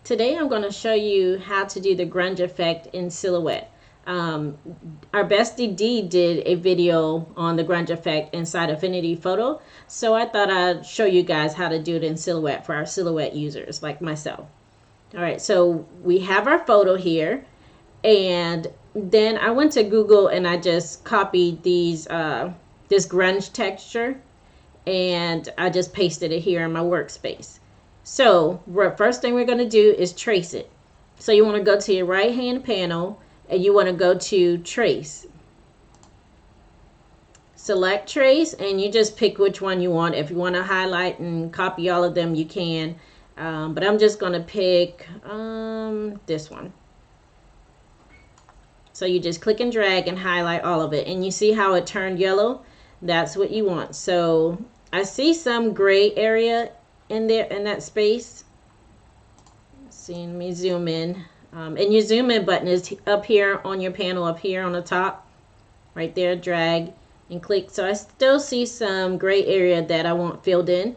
Today I'm going to show you how to do the grunge effect in Silhouette. Our bestie D did a video on the grunge effect inside Affinity Photo, so I thought I'd show you guys how to do it in Silhouette for our Silhouette users like myself. Alright, so we have our photo here, and then I went to Google and I just copied this grunge texture, and I just pasted it here in my workspace. So first thing we're going to do is trace it. So you want to go to your right hand panel and you want to go to trace. Select trace and you just pick which one you want. If you want to highlight and copy all of them, you can. But I'm just going to pick this one. So you just click and drag and highlight all of it. And you see how it turned yellow? That's what you want. So I see some gray area in there in that space. Let's see, let me zoom in. And your zoom in button is up here on your panel, up here on the top. Right there, drag and click. So I still see some gray area that I want filled in.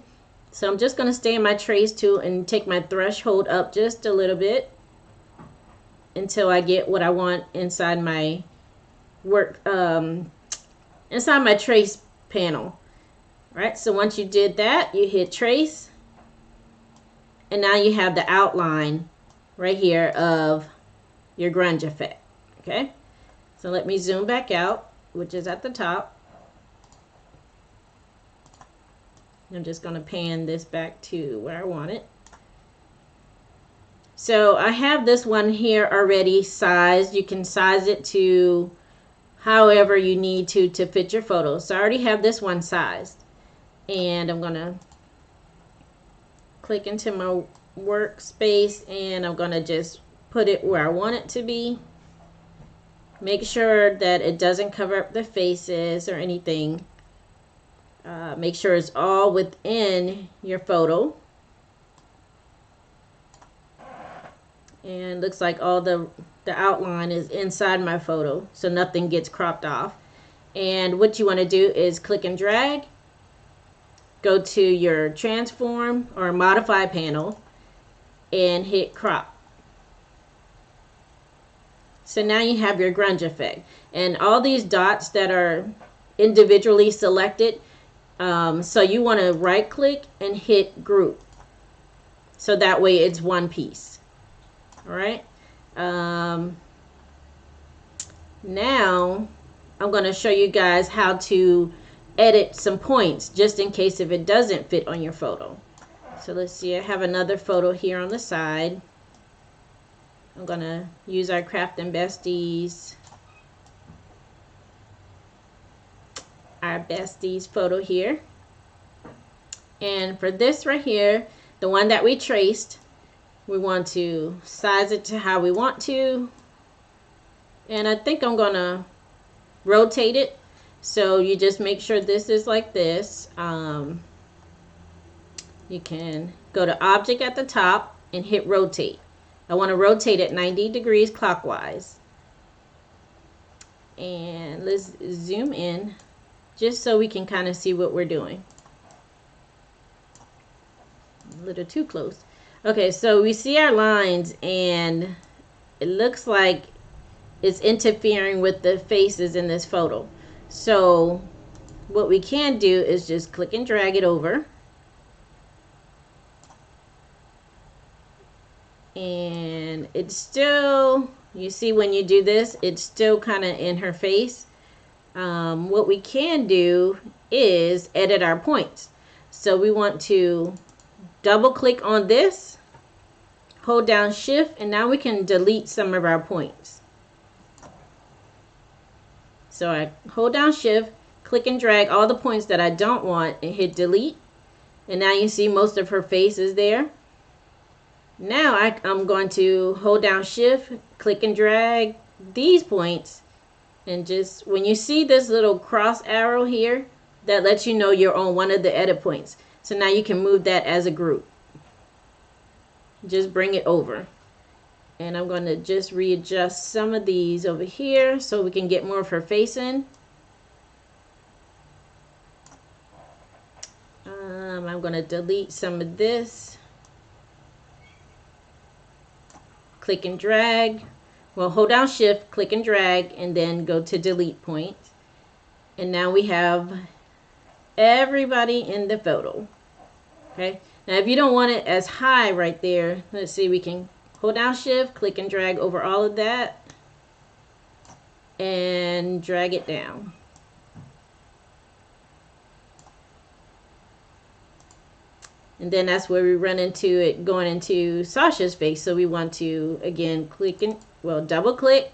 So I'm just going to stay in my trace tool and take my threshold up just a little bit until I get what I want inside my inside my trace panel. Right, so once you did that, you hit trace, and now you have the outline right here of your grunge effect. Okay, so let me zoom back out, which is at the top. I'm just going to pan this back to where I want it. So I have this one here already sized. You can size it to however you need to fit your photo. So I already have this one sized. And I'm going to click into my workspace and I'm going to just put it where I want it to be. Make sure that it doesn't cover up the faces or anything. Make sure it's all within your photo. And looks like all the outline is inside my photo, so nothing gets cropped off. And what you want to do is click and drag, go to your transform or modify panel and hit crop. So now you have your grunge effect, and all these dots that are individually selected, so you want to right click and hit group, so that way it's one piece. All right. Now I'm going to show you guys how to edit some points just in case if it doesn't fit on your photo. So let's see, I have another photo here on the side. I'm going to use our Craftin' Besties, photo here. And for this right here, the one that we traced, we want to size it to how we want to. And I think I'm going to rotate it. So you just make sure this is like this. You can go to Object at the top and hit Rotate. I want to rotate it 90 degrees clockwise. And let's zoom in just so we can kind of see what we're doing. A little too close. Okay, so we see our lines and it looks like it's interfering with the faces in this photo. So what we can do is just click and drag it over. And it's still, you see when you do this, it's still kind of in her face. What we can do is edit our points. So we want to double click on this, hold down shift, and now we can delete some of our points. So I hold down shift, click and drag all the points that I don't want and hit delete. And now you see most of her face is there. Now I'm going to hold down shift, click and drag these points, and just when you see this little cross arrow here, that lets you know you're on one of the edit points. So now you can move that as a group. Just bring it over. And I'm going to just readjust some of these over here so we can get more of her face in. I'm going to delete some of this. click and drag. Well, hold down shift, click and drag, and then go to delete point. And now we have everybody in the photo. Okay. Now if you don't want it as high right there, let's see, we can hold down shift, click and drag over all of that, and drag it down. And then that's where we run into it going into Sasha's face. So we want to, again, double click,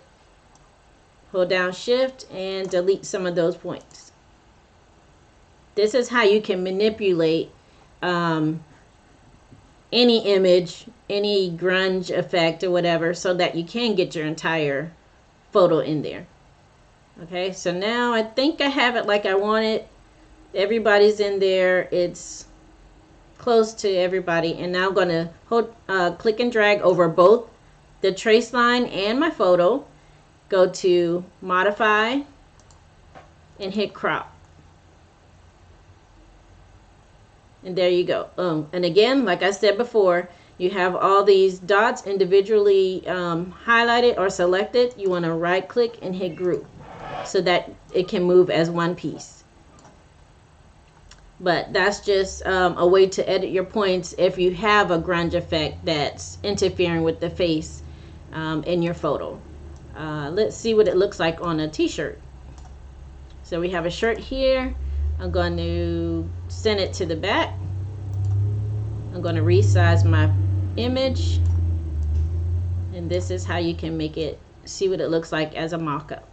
hold down shift, and delete some of those points. This is how you can manipulate any image, any grunge effect or whatever, so that you can get your entire photo in there. Okay, so now I think I have it like I want it. Everybody's in there. It's close to everybody, and now I'm going to hold click and drag over both the trace line and my photo. Go to modify and hit crop, and there you go. And again, like I said before, you have all these dots individually highlighted or selected. You want to right click and hit group so that it can move as one piece. But that's just a way to edit your points if you have a grunge effect that's interfering with the face in your photo. Let's see what it looks like on a t-shirt. So we have a shirt here. I'm going to send it to the back. I'm going to resize my image. And this is how you can make it, see what it looks like as a mock-up.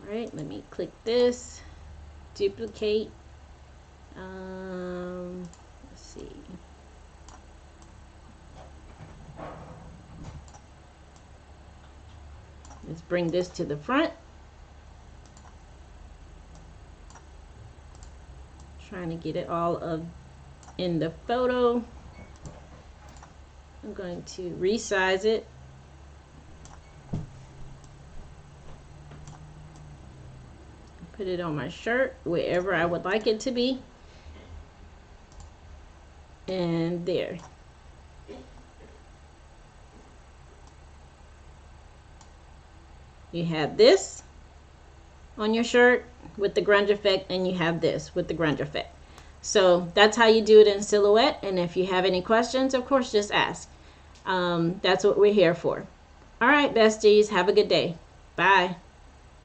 Alright, let me click this, duplicate, let's see, let's bring this to the front, trying to get it all in the photo. I'm going to resize it. Put it on my shirt, wherever I would like it to be. And there. You have this on your shirt with the grunge effect, and you have this with the grunge effect. So that's how you do it in Silhouette. And if you have any questions, of course, just ask. That's what we're here for. All right, besties, have a good day. Bye.